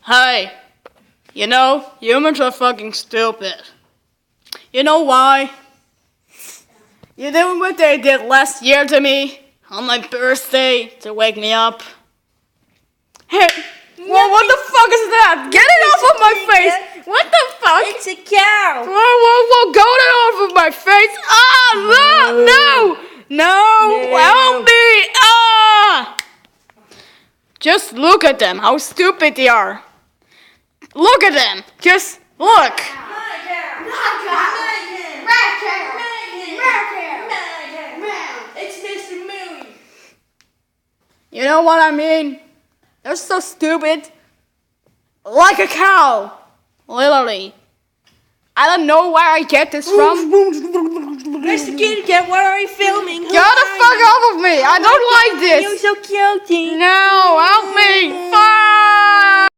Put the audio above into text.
Hey, you know, humans are fucking stupid. You know why? You know what they did last year to me? On my birthday, to wake me up? Hey, well, what the fuck is that? Get it off of my face! What the fuck? It's a cow! Whoa, get it off of my face! Ah, no, help me! Ah! Just look at them, how stupid they are. Look at them, just look. It's Mr. Moon. You know what I mean? They're so stupid. Like a cow. Literally. I don't know where I get this from. Mr. Kitty Cat, what are you filming? Get the fuck off of me. I don't like this. You're so cute. No, help me. Fuck.